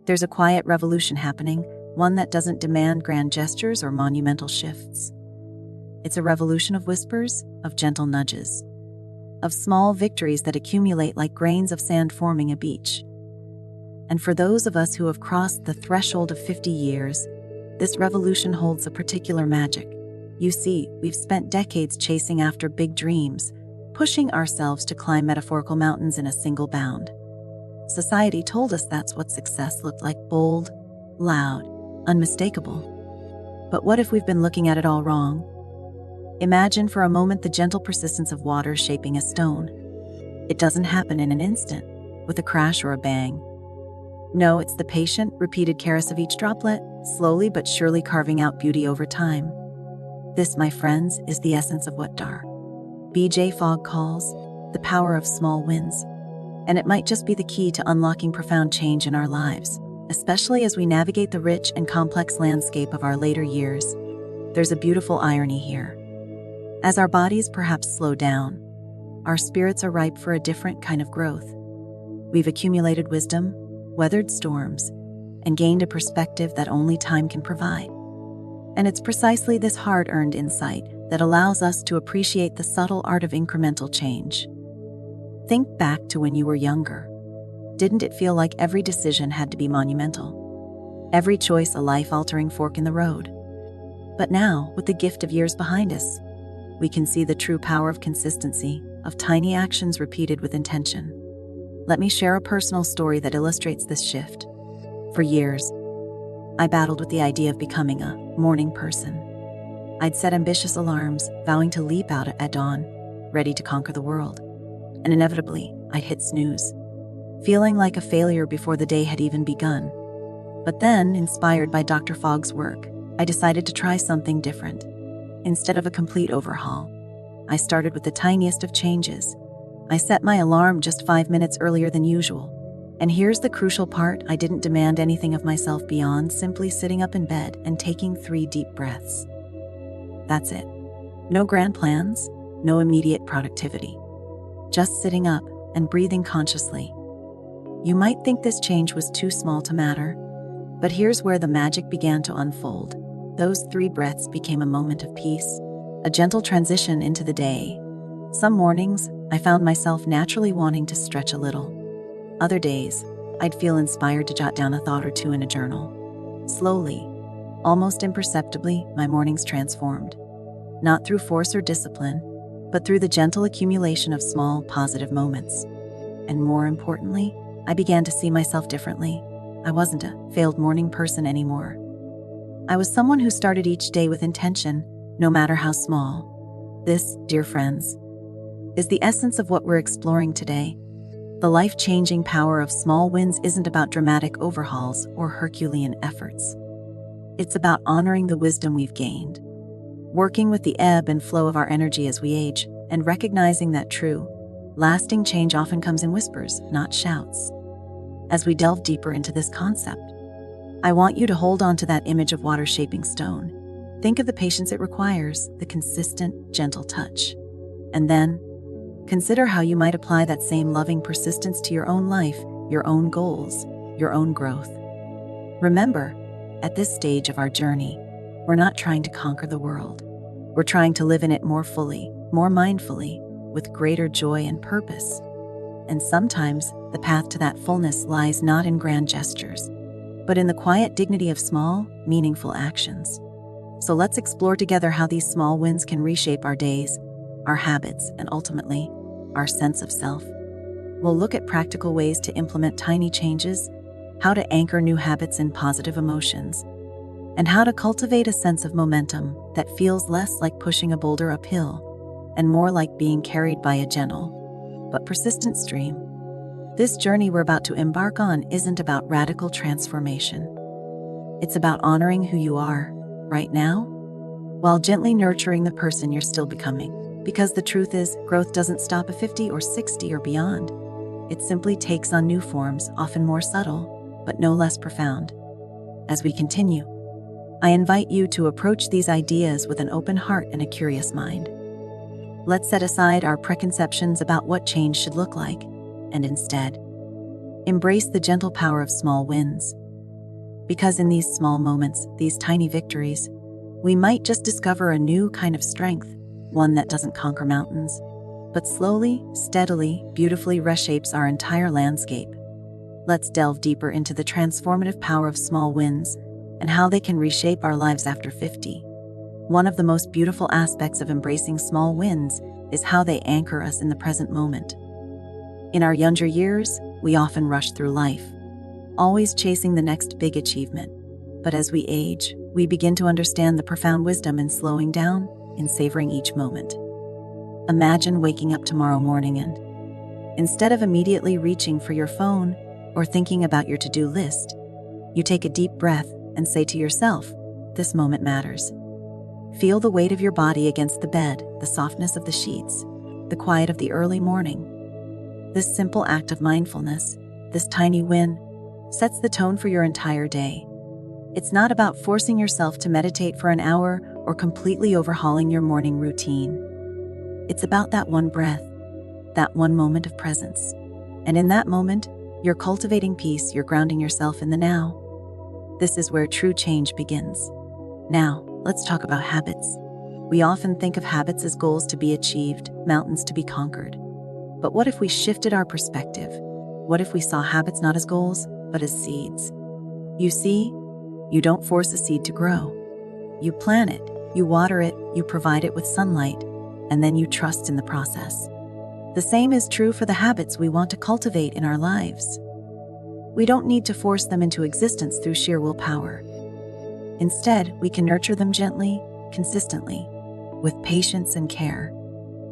There's a quiet revolution happening, one that doesn't demand grand gestures or monumental shifts. It's a revolution of whispers, of gentle nudges, of small victories that accumulate like grains of sand forming a beach. And for those of us who have crossed the threshold of 50 years, this revolution holds a particular magic. You see, we've spent decades chasing after big dreams, pushing ourselves to climb metaphorical mountains in a single bound. Society told us that's what success looked like: bold, loud, unmistakable. But what if we've been looking at it all wrong? Imagine for a moment the gentle persistence of water shaping a stone. It doesn't happen in an instant, with a crash or a bang. No, it's the patient, repeated caress of each droplet, slowly but surely carving out beauty over time. This, my friends, is the essence of what Dr. B.J. Fogg calls the power of small wins. And it might just be the key to unlocking profound change in our lives, especially as we navigate the rich and complex landscape of our later years. There's a beautiful irony here. As our bodies perhaps slow down, our spirits are ripe for a different kind of growth. We've accumulated wisdom, weathered storms, and gained a perspective that only time can provide. And it's precisely this hard-earned insight that allows us to appreciate the subtle art of incremental change. Think back to when you were younger. Didn't it feel like every decision had to be monumental? Every choice a life-altering fork in the road? But now, with the gift of years behind us, we can see the true power of consistency, of tiny actions repeated with intention. Let me share a personal story that illustrates this shift. For years, I battled with the idea of becoming a morning person. I'd set ambitious alarms, vowing to leap out at dawn, ready to conquer the world. And inevitably, I'd hit snooze, feeling like a failure before the day had even begun. But then, inspired by Dr. Fogg's work, I decided to try something different. Instead of a complete overhaul, I started with the tiniest of changes. I set my alarm just 5 minutes earlier than usual. And here's the crucial part: I didn't demand anything of myself beyond simply sitting up in bed and taking 3 deep breaths. That's it. No grand plans, no immediate productivity. Just sitting up and breathing consciously. You might think this change was too small to matter, but here's where the magic began to unfold. Those 3 breaths became a moment of peace, a gentle transition into the day. Some mornings, I found myself naturally wanting to stretch a little. Other days, I'd feel inspired to jot down a thought or two in a journal. Slowly, almost imperceptibly, my mornings transformed. Not through force or discipline, but through the gentle accumulation of small, positive moments. And more importantly, I began to see myself differently. I wasn't a failed morning person anymore. I was someone who started each day with intention, no matter how small. This, dear friends, is the essence of what we're exploring today. The life-changing power of small wins isn't about dramatic overhauls or Herculean efforts. It's about honoring the wisdom we've gained, working with the ebb and flow of our energy as we age, and recognizing that true, lasting change often comes in whispers, not shouts. As we delve deeper into this concept, I want you to hold on to that image of water shaping stone. Think of the patience it requires, the consistent, gentle touch. And then, consider how you might apply that same loving persistence to your own life, your own goals, your own growth. Remember, at this stage of our journey, we're not trying to conquer the world. We're trying to live in it more fully, more mindfully, with greater joy and purpose. And sometimes, the path to that fullness lies not in grand gestures, but in the quiet dignity of small, meaningful actions. So let's explore together how these small wins can reshape our days, our habits, and ultimately, our sense of self. We'll look at practical ways to implement tiny changes, how to anchor new habits in positive emotions, and how to cultivate a sense of momentum that feels less like pushing a boulder uphill and more like being carried by a gentle but persistent stream. This journey we're about to embark on isn't about radical transformation. It's about honoring who you are right now, while gently nurturing the person you're still becoming. Because the truth is, growth doesn't stop at 50 or 60 or beyond. It simply takes on new forms, often more subtle, but no less profound. As we continue, I invite you to approach these ideas with an open heart and a curious mind. Let's set aside our preconceptions about what change should look like, and instead, embrace the gentle power of small wins. Because in these small moments, these tiny victories, we might just discover a new kind of strength, one that doesn't conquer mountains, but slowly, steadily, beautifully reshapes our entire landscape. Let's delve deeper into the transformative power of small wins and how they can reshape our lives after 50. One of the most beautiful aspects of embracing small wins is how they anchor us in the present moment. In our younger years, we often rush through life, always chasing the next big achievement. But as we age, we begin to understand the profound wisdom in slowing down, in savoring each moment. Imagine waking up tomorrow morning and, instead of immediately reaching for your phone or thinking about your to-do list, you take a deep breath and say to yourself, "This moment matters." Feel the weight of your body against the bed, the softness of the sheets, the quiet of the early morning. This simple act of mindfulness, this tiny win, sets the tone for your entire day. It's not about forcing yourself to meditate for an hour or completely overhauling your morning routine. It's about that one breath, that one moment of presence. And in that moment, you're cultivating peace, you're grounding yourself in the now. This is where true change begins. Now, let's talk about habits. We often think of habits as goals to be achieved, mountains to be conquered. But what if we shifted our perspective? What if we saw habits not as goals, but as seeds? You see, you don't force a seed to grow. You plant it, you water it, you provide it with sunlight, and then you trust in the process. The same is true for the habits we want to cultivate in our lives. We don't need to force them into existence through sheer willpower. Instead, we can nurture them gently, consistently, with patience and care.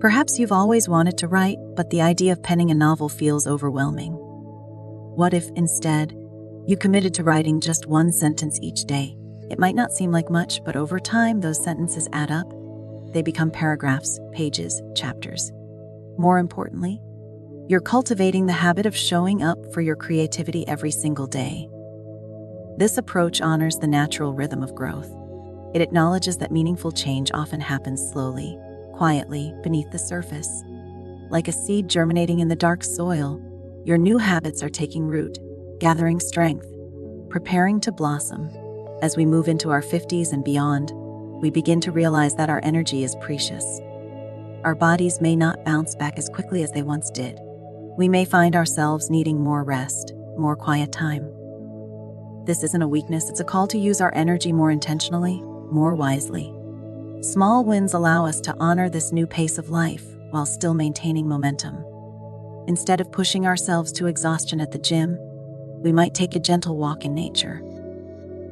Perhaps you've always wanted to write, but the idea of penning a novel feels overwhelming. What if, instead, you committed to writing just one sentence each day? It might not seem like much, but over time, those sentences add up. They become paragraphs, pages, chapters. More importantly, you're cultivating the habit of showing up for your creativity every single day. This approach honors the natural rhythm of growth. It acknowledges that meaningful change often happens slowly, quietly, beneath the surface. Like a seed germinating in the dark soil, your new habits are taking root, gathering strength, preparing to blossom. As we move into our 50s and beyond, we begin to realize that our energy is precious. Our bodies may not bounce back as quickly as they once did. We may find ourselves needing more rest, more quiet time. This isn't a weakness, it's a call to use our energy more intentionally, more wisely. Small wins allow us to honor this new pace of life while still maintaining momentum. Instead of pushing ourselves to exhaustion at the gym, we might take a gentle walk in nature,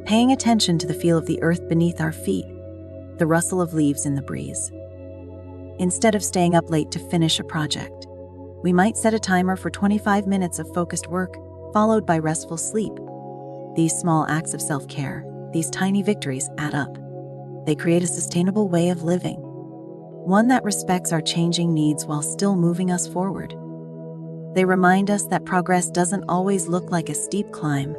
paying attention to the feel of the earth beneath our feet, the rustle of leaves in the breeze. Instead of staying up late to finish a project, we might set a timer for 25 minutes of focused work, followed by restful sleep. These small acts of self-care, these tiny victories add up. They create a sustainable way of living, one that respects our changing needs while still moving us forward. They remind us that progress doesn't always look like a steep climb.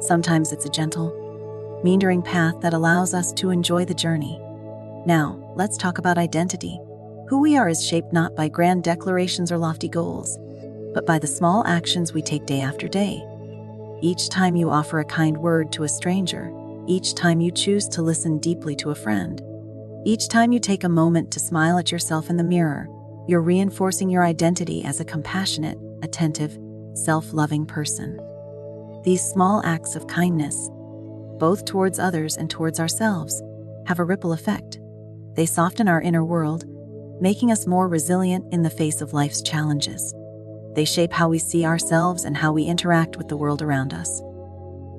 Sometimes it's a gentle, meandering path that allows us to enjoy the journey. Now, let's talk about identity. Who we are is shaped not by grand declarations or lofty goals, but by the small actions we take day after day. Each time you offer a kind word to a stranger, each time you choose to listen deeply to a friend, each time you take a moment to smile at yourself in the mirror, you're reinforcing your identity as a compassionate, attentive, self-loving person. These small acts of kindness, both towards others and towards ourselves, have a ripple effect. They soften our inner world, making us more resilient in the face of life's challenges. They shape how we see ourselves and how we interact with the world around us.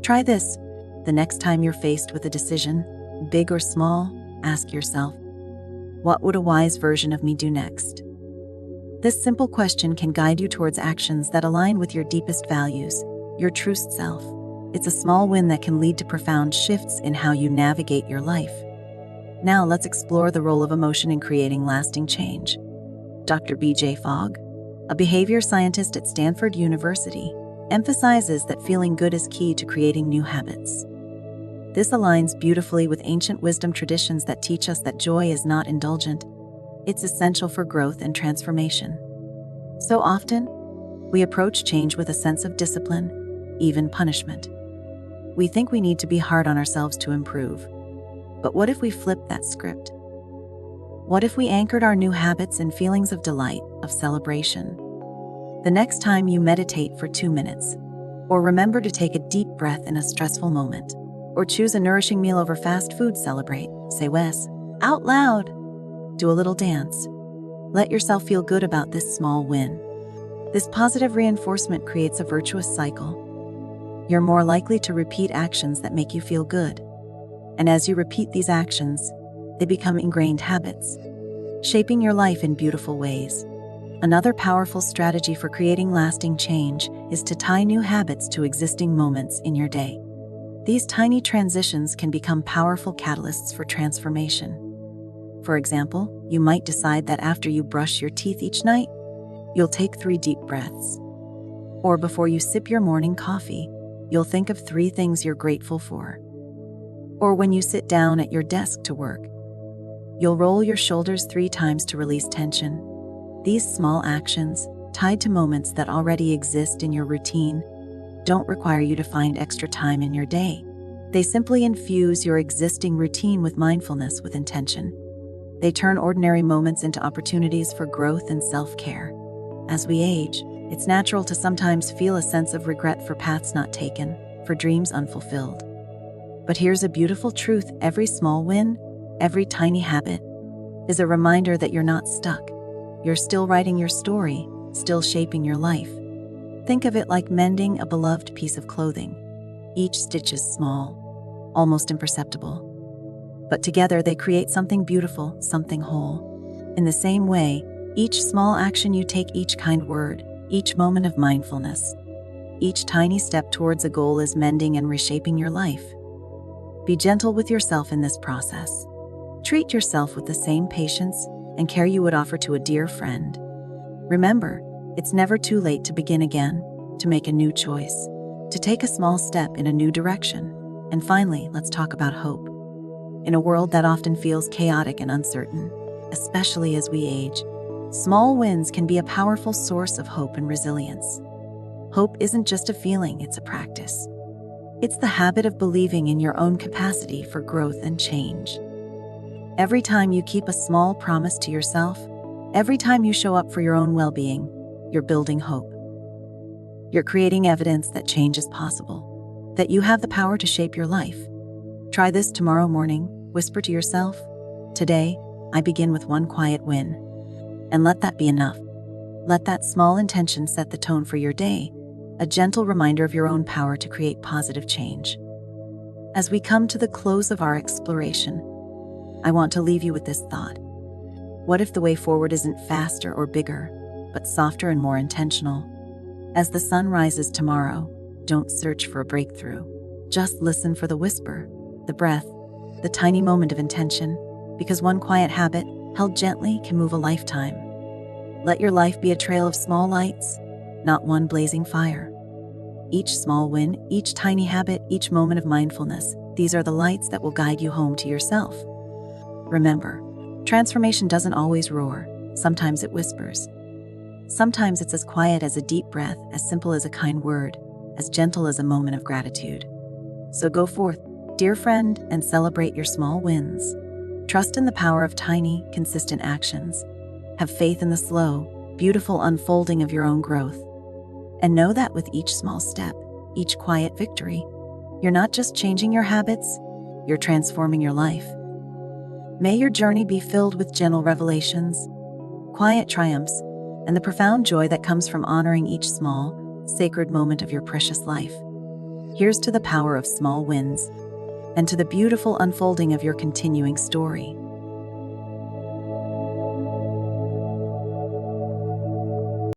Try this. The next time you're faced with a decision, big or small, ask yourself, what would a wise version of me do next? This simple question can guide you towards actions that align with your deepest values, your true self. It's a small win that can lead to profound shifts in how you navigate your life. Now let's explore the role of emotion in creating lasting change. Dr. B.J. Fogg, a behavior scientist at Stanford University, emphasizes that feeling good is key to creating new habits. This aligns beautifully with ancient wisdom traditions that teach us that joy is not indulgent. It's essential for growth and transformation. So often, we approach change with a sense of discipline, even punishment. We think we need to be hard on ourselves to improve. But what if we flipped that script? What if we anchored our new habits in feelings of delight, of celebration? The next time you meditate for 2 minutes, or remember to take a deep breath in a stressful moment, or choose a nourishing meal over fast food, celebrate. Say "Wes" out loud. Do a little dance. Let yourself feel good about this small win. This positive reinforcement creates a virtuous cycle. You're more likely to repeat actions that make you feel good. And as you repeat these actions, they become ingrained habits, shaping your life in beautiful ways. Another powerful strategy for creating lasting change is to tie new habits to existing moments in your day. These tiny transitions can become powerful catalysts for transformation. For example, you might decide that after you brush your teeth each night, you'll take 3 deep breaths. Or before you sip your morning coffee, you'll think of 3 things you're grateful for. Or when you sit down at your desk to work, you'll roll your shoulders 3 times to release tension. These small actions, tied to moments that already exist in your routine, don't require you to find extra time in your day. They simply infuse your existing routine with mindfulness, with intention. They turn ordinary moments into opportunities for growth and self-care. As we age, it's natural to sometimes feel a sense of regret for paths not taken, for dreams unfulfilled. But here's a beautiful truth: every small win, every tiny habit, is a reminder that you're not stuck. You're still writing your story, still shaping your life. Think of it like mending a beloved piece of clothing. Each stitch is small, almost imperceptible. But together they create something beautiful, something whole. In the same way, each small action you take, each kind word, each moment of mindfulness, each tiny step towards a goal is mending and reshaping your life. Be gentle with yourself in this process. Treat yourself with the same patience and care you would offer to a dear friend. Remember, it's never too late to begin again, to make a new choice, to take a small step in a new direction. And finally, let's talk about hope. In a world that often feels chaotic and uncertain, especially as we age, small wins can be a powerful source of hope and resilience. Hope isn't just a feeling, it's a practice. It's the habit of believing in your own capacity for growth and change. Every time you keep a small promise to yourself, every time you show up for your own well-being, you're building hope. You're creating evidence that change is possible, that you have the power to shape your life. Try this tomorrow morning. Whisper to yourself, "Today, I begin with one quiet win." And let that be enough. Let that small intention set the tone for your day, a gentle reminder of your own power to create positive change. As we come to the close of our exploration, I want to leave you with this thought. What if the way forward isn't faster or bigger, but softer and more intentional? As the sun rises tomorrow, don't search for a breakthrough. Just listen for the whisper, the breath, the tiny moment of intention, because one quiet habit, held gently, can move a lifetime. Let your life be a trail of small lights, not one blazing fire. Each small win, each tiny habit, each moment of mindfulness, these are the lights that will guide you home to yourself. Remember, transformation doesn't always roar. Sometimes it whispers. Sometimes it's as quiet as a deep breath, as simple as a kind word, as gentle as a moment of gratitude. So go forth, dear friend, and celebrate your small wins. Trust in the power of tiny, consistent actions. Have faith in the slow, beautiful unfolding of your own growth. And know that with each small step, each quiet victory, you're not just changing your habits, you're transforming your life. May your journey be filled with gentle revelations, quiet triumphs, and the profound joy that comes from honoring each small, sacred moment of your precious life. Here's to the power of small wins, and to the beautiful unfolding of your continuing story.